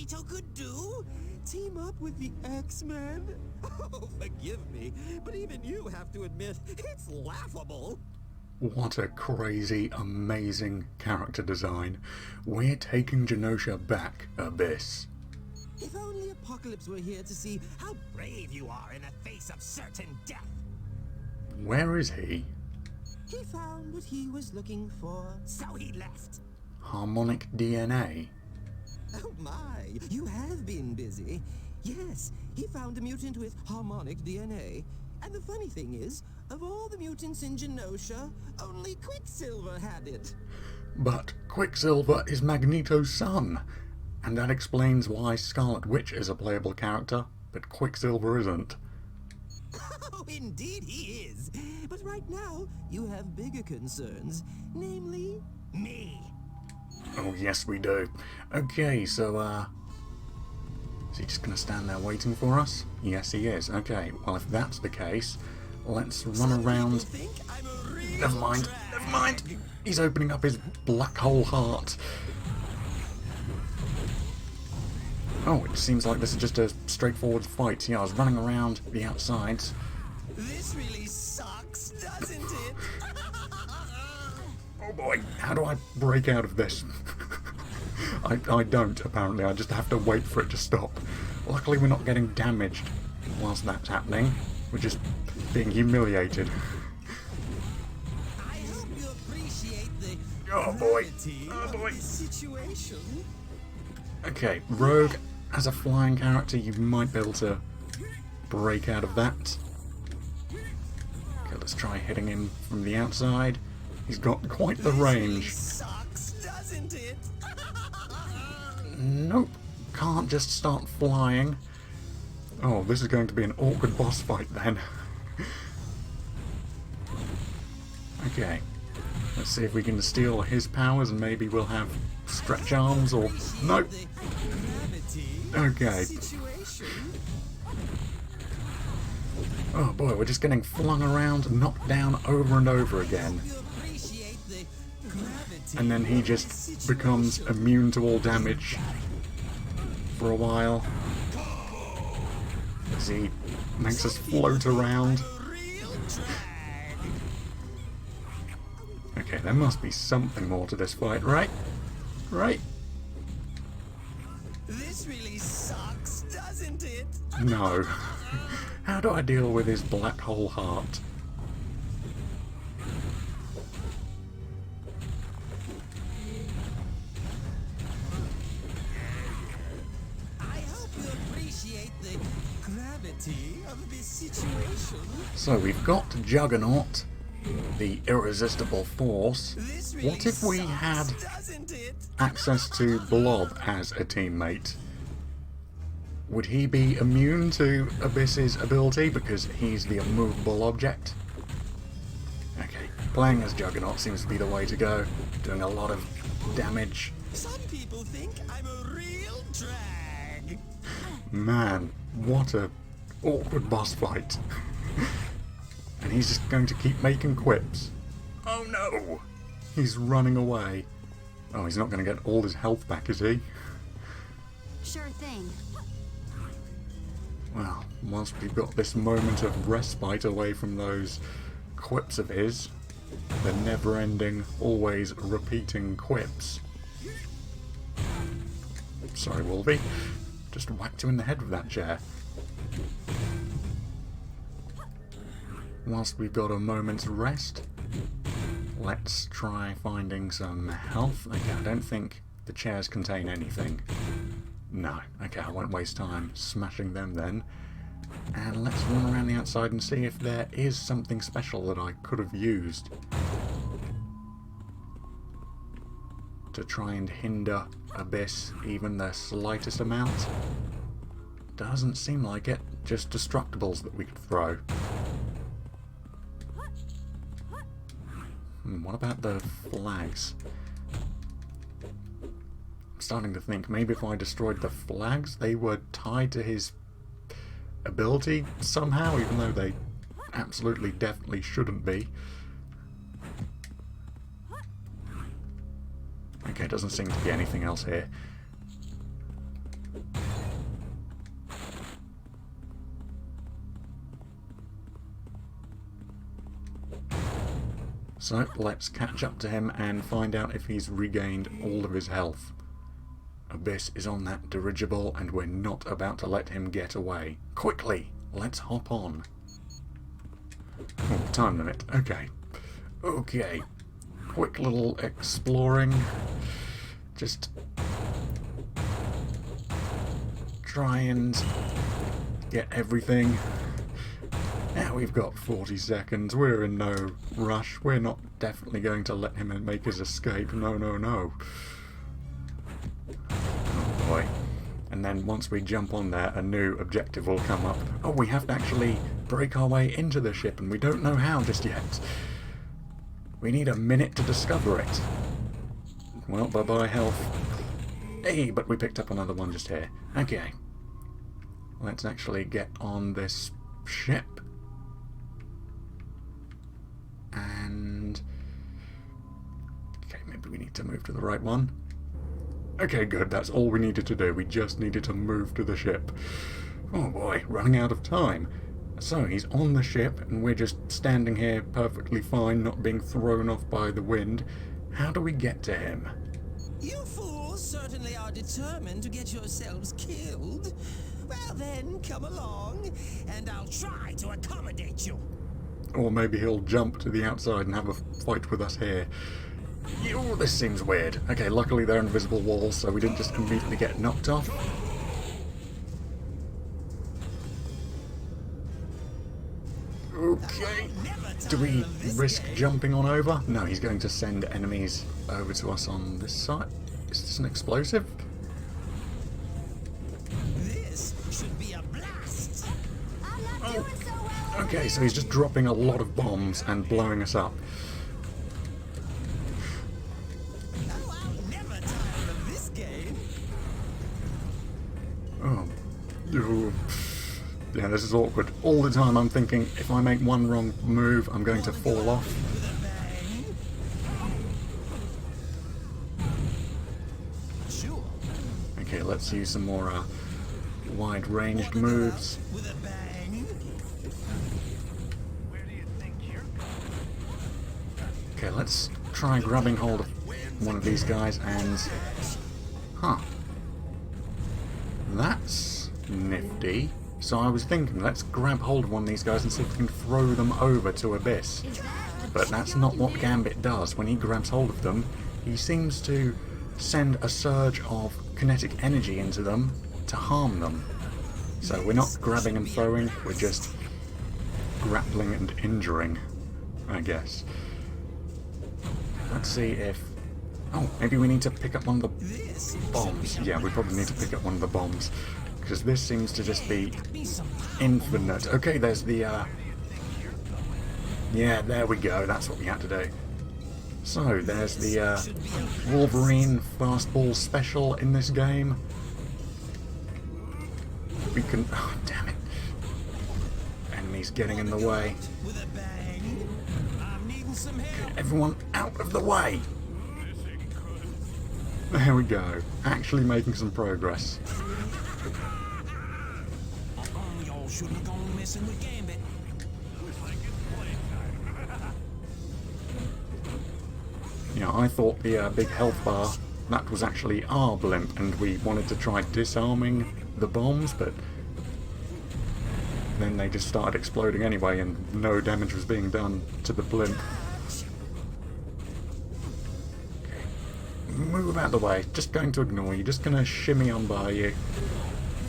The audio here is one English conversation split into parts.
Magneto could do? Team up with the X-Men? Oh, forgive me, but even you have to admit it's laughable. What a crazy, amazing character design. We're taking Genosha back, Abyss. If only Apocalypse were here to see how brave you are in the face of certain death. Where is he? He found what he was looking for, so he left. Harmonic DNA? Oh my, you have been busy. Yes, he found a mutant with harmonic DNA. And the funny thing is, of all the mutants in Genosha, only Quicksilver had it. But Quicksilver is Magneto's son, and that explains why Scarlet Witch is a playable character, but Quicksilver isn't. Oh, indeed he is. But right now, you have bigger concerns, namely, me. Oh yes we do. Okay, so is he just gonna stand there waiting for us? Yes he is. Okay, well if that's the case, let's run around. Never mind, never mind! He's opening up his black hole heart. Oh, it seems like this is just a straightforward fight. Yeah, I was running around the outsides. This really sucks, doesn't it? Oh boy, how do I break out of this? I don't, apparently. I just have to wait for it to stop. Luckily we're not getting damaged whilst that's happening. We're just being humiliated. I hope you appreciate the Oh boy, gravity oh of boy. this situation. Okay, Rogue, as a flying character, you might be able to break out of that. Okay, let's try hitting him from the outside. He's got quite the range. This really sucks, doesn't it? Nope, can't just start flying. Oh, this is going to be an awkward boss fight then. Okay, let's see if we can steal his powers and maybe we'll have stretch arms or... Nope. The gravity of Okay. the situation. Oh boy, we're just getting flung around, knocked down over and over again. You appreciate the gravity And then he of just this becomes situation. immune to all damage for a while. As he makes us float around. Real drag. Okay, there must be something more to this fight, right? Right? This really sucks, doesn't it? No. How do I deal with his black hole heart? I hope you appreciate the gravity of this situation. So we've got Juggernaut, the irresistible force. This really What if we sucks, had doesn't it? access to Blob as a teammate? Would he be immune to Abyss's ability because he's the immovable object? Okay, playing as Juggernaut seems to be the way to go, doing a lot of damage. Some people think I'm a real drag. Man, what a awkward boss fight. And he's just going to keep making quips. Oh no! He's running away. Oh, he's not going to get all his health back, is he? Sure thing. Well, whilst we've got this moment of respite away from those quips of his, the never-ending, always repeating quips. Sorry, Wolvie. Just whacked you in the head with that chair. Whilst we've got a moment's rest, let's try finding some health. Okay, I don't think the chairs contain anything. No. Okay, I won't waste time smashing them then. And let's run around the outside and see if there is something special that I could have used to try and hinder Abyss even the slightest amount. Doesn't seem like it. Just destructibles that we could throw. What about the flags? I'm starting to think maybe if I destroyed the flags, they were tied to his ability somehow, even though they absolutely definitely shouldn't be. Okay, doesn't seem to be anything else here. So let's catch up to him and find out if he's regained all of his health. Abyss is on that dirigible and we're not about to let him get away. Quickly, let's hop on. Oh, time limit. Okay. Okay. Quick little exploring. Just try and get everything. Now we've got 40 seconds. We're in no rush. We're not definitely going to let him make his escape. No, no, no. Oh boy. And then once we jump on there, a new objective will come up. Oh, we have to actually break our way into the ship, and we don't know how just yet. We need a minute to discover it. Well, bye-bye health. Hey, but we picked up another one just here. Okay. Let's actually get on this ship. And... okay, maybe we need to move to the right one. Okay, good. That's all we needed to do. We just needed to move to the ship. Oh boy, running out of time. So he's on the ship and we're just standing here perfectly fine, not being thrown off by the wind. How do we get to him? You fools certainly are determined to get yourselves killed. Well then, come along, and I'll try to accommodate you. Or maybe he'll jump to the outside and have a fight with us here. Oh, this seems weird. Okay, luckily they're invisible walls, so we didn't just immediately get knocked off. Okay. Do we risk jumping on over? No, he's going to send enemies over to us on this side. Is this an explosive? This should be a blast. I'm not doing so well. Okay, so he's just dropping a lot of bombs and blowing us up. Oh, I'll never tire of this game. Oh. Ooh. Yeah, this is awkward. All the time I'm thinking, if I make one wrong move, I'm going to fall off. With a bang. Sure. Okay, let's use some more wide-ranged moves. With a bang. Where do you think you're going? Okay, let's try grabbing hold of one of these guys and... huh. That's nifty. So I was thinking, let's grab hold of one of these guys and see if we can throw them over to Abyss. But that's not what Gambit does. When he grabs hold of them, he seems to send a surge of kinetic energy into them to harm them. So we're not grabbing and throwing, we're just grappling and injuring, I guess. Let's see if... oh, maybe we need to pick up one of the bombs. Yeah, we probably need to pick up one of the bombs. Because this seems to just be infinite. Okay, there's the, yeah, there we go. That's what we had to do. So, there's the, Wolverine Fastball Special in this game. We can... oh, damn it. Enemies getting in the way. With a bang. I'm needing some help. Everyone out of the way! There we go. Actually making some progress. Y'all shouldn't have gone messing with Gambit. Yeah, I thought the big health bar, that was actually our blimp, and we wanted to try disarming the bombs, but then they just started exploding anyway, and no damage was being done to the blimp. Okay. Move out the way, just going to ignore you, just going to shimmy on by you.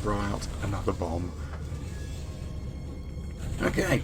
Throw out another bomb. Okay.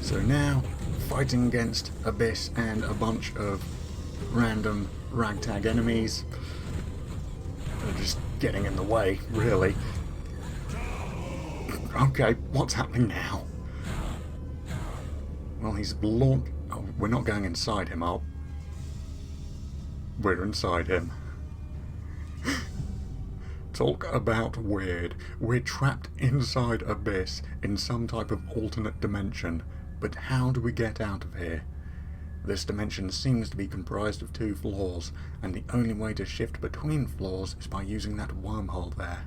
So now, fighting against Abyss and a bunch of random ragtag enemies. They're just getting in the way, really. Okay, what's happening now? Well, he's launched... oh, we're not going inside him, are we? We're inside him. Talk about weird. We're trapped inside Abyss in some type of alternate dimension. But how do we get out of here? This dimension seems to be comprised of 2 floors, and the only way to shift between floors is by using that wormhole there.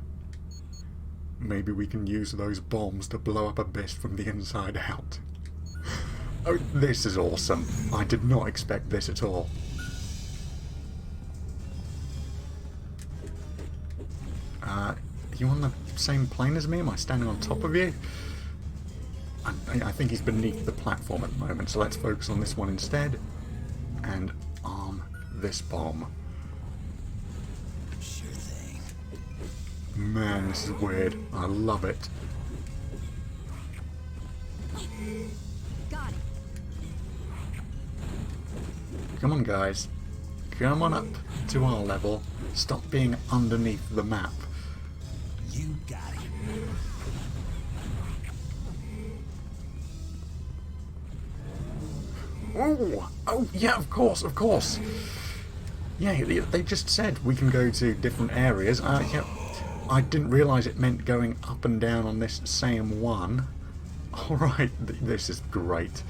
Maybe we can use those bombs to blow up Abyss from the inside out. Oh, this is awesome. I did not expect this at all. Are you on the same plane as me? Am I standing on top of you? I think he's beneath the platform at the moment, so let's focus on this one instead. And arm this bomb. Sure thing. Man, this is weird. I love it. Got it. Come on, guys. Come on up to our level. Stop being underneath the map. You got it. Oh, yeah, of course, of course. Yeah, they just said we can go to different areas. Yeah, I didn't realise it meant going up and down on this same one. Alright, this is great.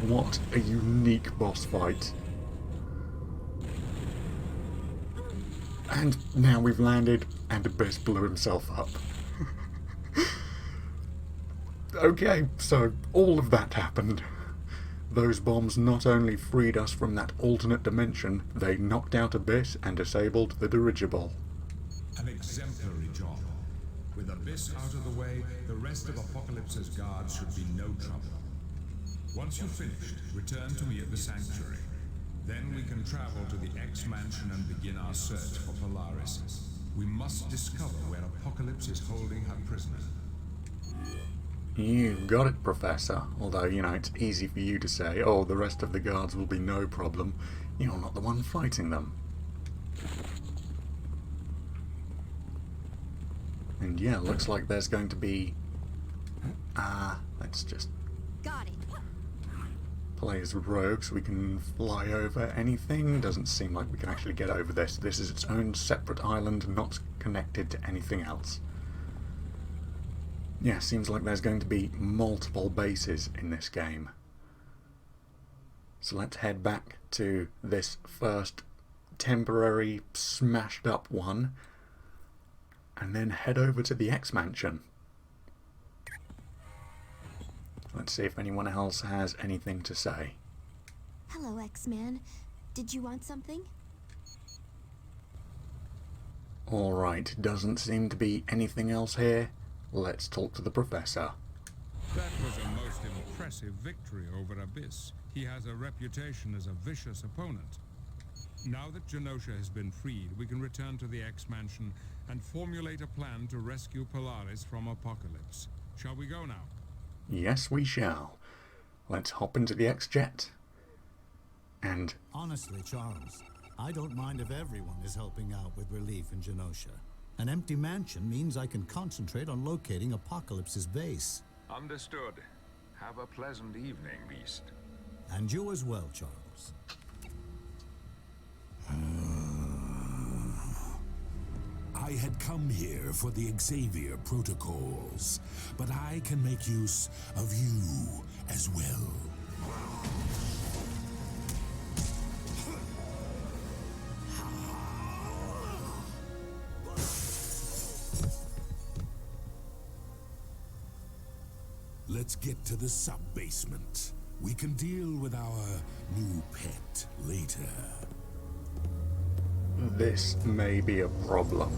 What a unique boss fight. And now we've landed, and Abyss blew himself up. Okay, so all of that happened. Those bombs not only freed us from that alternate dimension, they knocked out Abyss and disabled the dirigible. An exemplary job. With Abyss out of the way, the rest of Apocalypse's guards should be no trouble. Once you've finished, return to me at the Sanctuary. Then we can travel to the X-Mansion and begin our search for Polaris. We must discover where Apocalypse is holding her prisoner. You've got it, Professor. Although, you know, it's easy for you to say, oh, the rest of the guards will be no problem. You're not the one fighting them. And yeah, looks like there's going to be... let's just Got it. play as rogue so we can fly over anything. Doesn't seem like we can actually get over this. This is its own separate island, not connected to anything else. Yeah, seems like there's going to be multiple bases in this game. So let's head back to this first temporary smashed up one and then head over to the X-Mansion. Let's see if anyone else has anything to say. Hello, X-Man. Did you want something? Alright, doesn't seem to be anything else here. Let's talk to the Professor. That was a most impressive victory over Abyss. He has a reputation as a vicious opponent. Now that Genosha has been freed, we can return to the X-Mansion and formulate a plan to rescue Polaris from Apocalypse. Shall we go now? Yes, we shall. Let's hop into the X-Jet. And Honestly, Charles, I don't mind if everyone is helping out with relief in Genosha. An empty mansion means I can concentrate on locating Apocalypse's base. Understood. Have a pleasant evening, Beast. And you as well, Charles. I had come here for the Xavier protocols, but I can make use of you as well. Let's get to the sub-basement. We can deal with our new pet later. this may be a problem.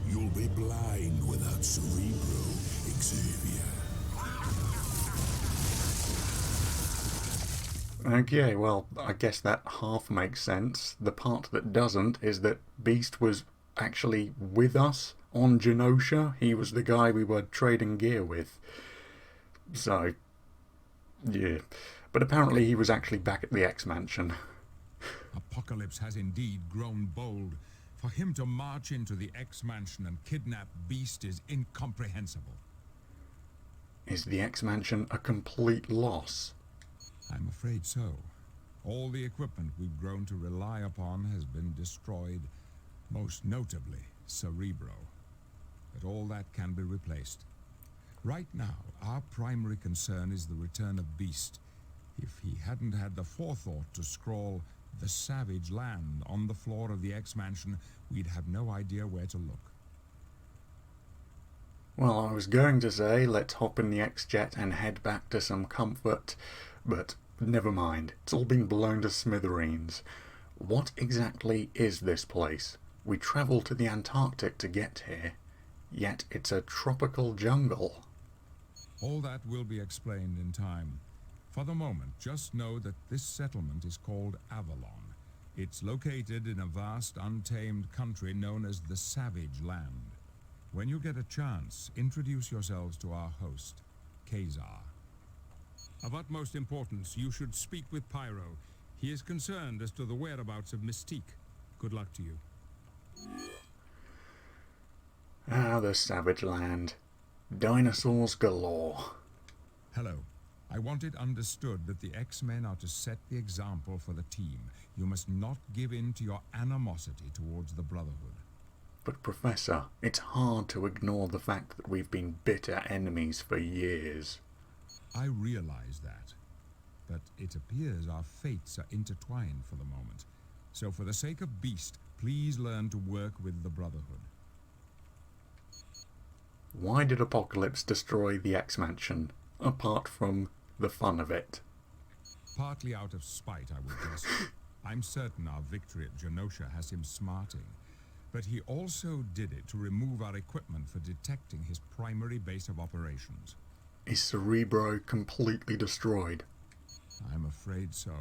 You'll be blind without Cerebro, Xavier. Okay, well, I guess that half makes sense. The part that doesn't is that Beast was actually with us on Genosha. He was the guy we were trading gear with. So, yeah. But apparently he was actually back at the X-Mansion. Apocalypse has indeed grown bold. For him to march into the X-Mansion and kidnap Beast is incomprehensible. Is the X-Mansion a complete loss? I'm afraid so. All the equipment we've grown to rely upon has been destroyed, most notably Cerebro. but all that can be replaced. Right now, our primary concern is the return of Beast. If he hadn't had the forethought to scrawl "The Savage Land" on the floor of the X-Mansion, we'd have no idea where to look. Well, I was going to say let's hop in the X-Jet and head back to some comfort, but never mind. It's all been blown to smithereens. What exactly is this place? We travelled to the Antarctic to get here, yet it's a tropical jungle. All that will be explained in time. For the moment, just know that this settlement is called Avalon. It's located in a vast, untamed country known as the Savage Land. When you get a chance, introduce yourselves to our host, Kazar. Of utmost importance, you should speak with Pyro. He is concerned as to the whereabouts of Mystique. Good luck to you. Ah, the Savage Land. Dinosaurs galore. Hello. I want it understood that the X-Men are to set the example for the team. You must not give in to your animosity towards the Brotherhood. But Professor, it's hard to ignore the fact that we've been bitter enemies for years. I realize that. But it appears our fates are intertwined for the moment. So for the sake of Beast, please learn to work with the Brotherhood. Why did Apocalypse destroy the X-Mansion, apart from the fun of it? Partly out of spite, I would guess. I'm certain our victory at Genosha has him smarting. But he also did it to remove our equipment for detecting his primary base of operations. Is Cerebro completely destroyed? I'm afraid so.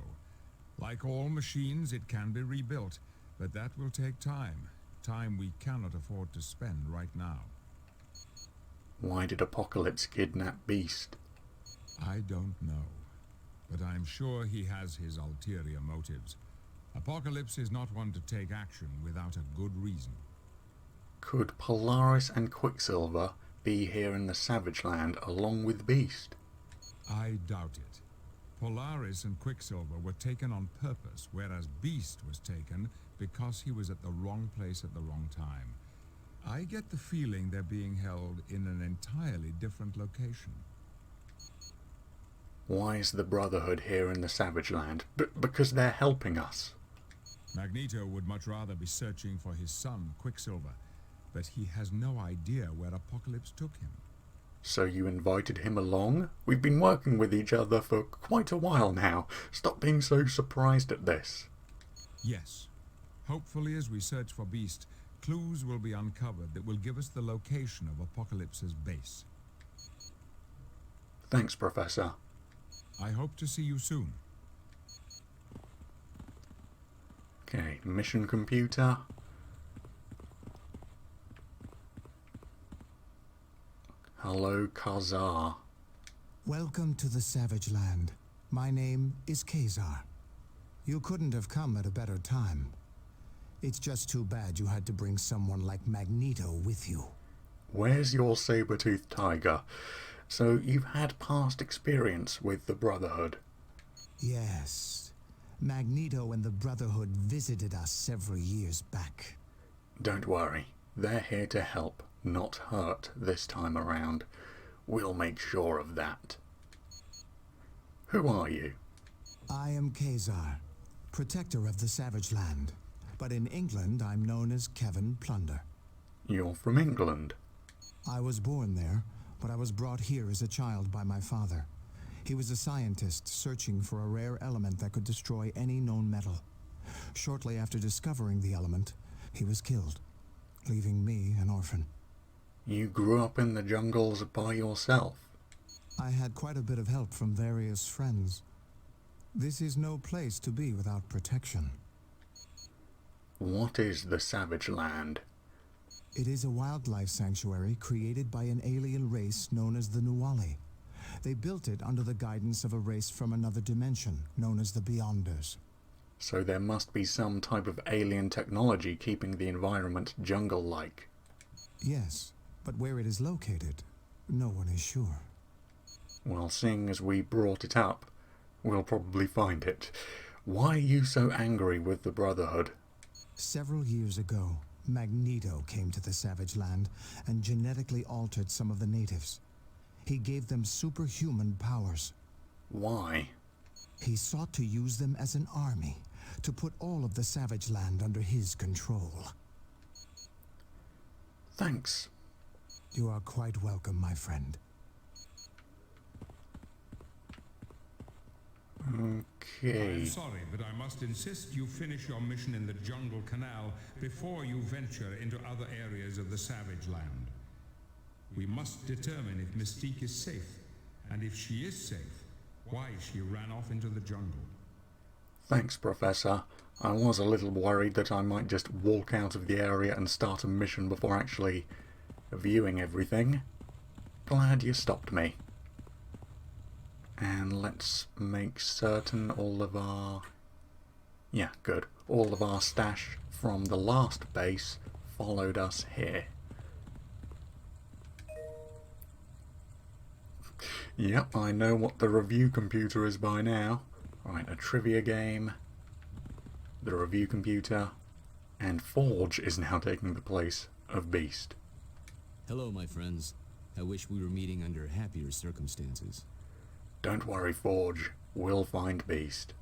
Like all machines, it can be rebuilt, but that will take time. Time we cannot afford to spend right now. Why did Apocalypse kidnap Beast? I don't know, but I'm sure he has his ulterior motives. Apocalypse is not one to take action without a good reason. Could Polaris and Quicksilver be here in the Savage Land along with Beast? I doubt it. Polaris and Quicksilver were taken on purpose, whereas Beast was taken because he was at the wrong place at the wrong time. I get the feeling they're being held in an entirely different location. Why is the Brotherhood here in the Savage Land? Because they're helping us. Magneto would much rather be searching for his son, Quicksilver, but he has no idea where Apocalypse took him. So you invited him along? We've been working with each other for quite a while now. Stop being so surprised at this. Yes. Hopefully, as we search for Beast, clues will be uncovered that will give us the location of Apocalypse's base. Thanks, Professor. I hope to see you soon. Okay, mission computer. Hello, Kazar. Welcome to the Savage Land. My name is Kazar. You couldn't have come at a better time. It's just too bad you had to bring someone like Magneto with you. Where's your saber-toothed tiger? So you've had past experience with the Brotherhood. Yes. Magneto and the Brotherhood visited us several years back. Don't worry. They're here to help, not hurt this time around. We'll make sure of that. Who are you? I am Kazar, protector of the Savage Land. But in England, I'm known as Kevin Plunder. You're from England. I was born there, but I was brought here as a child by my father. He was a scientist searching for a rare element that could destroy any known metal. Shortly after discovering the element, he was killed, leaving me an orphan. You grew up in the jungles by yourself? I had quite a bit of help from various friends. This is no place to be without protection. What is the Savage Land? It is a wildlife sanctuary created by an alien race known as the Nuwali. They built it under the guidance of a race from another dimension known as the Beyonders. So there must be some type of alien technology keeping the environment jungle-like. Yes, but where it is located, no one is sure. Well, seeing as we brought it up, we'll probably find it. Why are you so angry with the Brotherhood? Several years ago, Magneto came to the Savage Land and genetically altered some of the natives. He gave them superhuman powers. Why? He sought to use them as an army, to put all of the Savage Land under his control. Thanks. You are quite welcome, my friend. Okay. I'm sorry, but I must insist you finish your mission in the Jungle Canal before you venture into other areas of the Savage Land. We must determine if Mystique is safe, and if she is safe, why she ran off into the jungle. Thanks, Professor. I was a little worried that I might just walk out of the area and start a mission before actually viewing everything. Glad you stopped me. And let's make certain all of our... Yeah, good. All of our stash from the last base followed us here. Yep, I know what the review computer is by now. Right, a trivia game, the review computer, and Forge is now taking the place of Beast. Hello, my friends. I wish we were meeting under happier circumstances. Don't worry, Forge. We'll find Beast.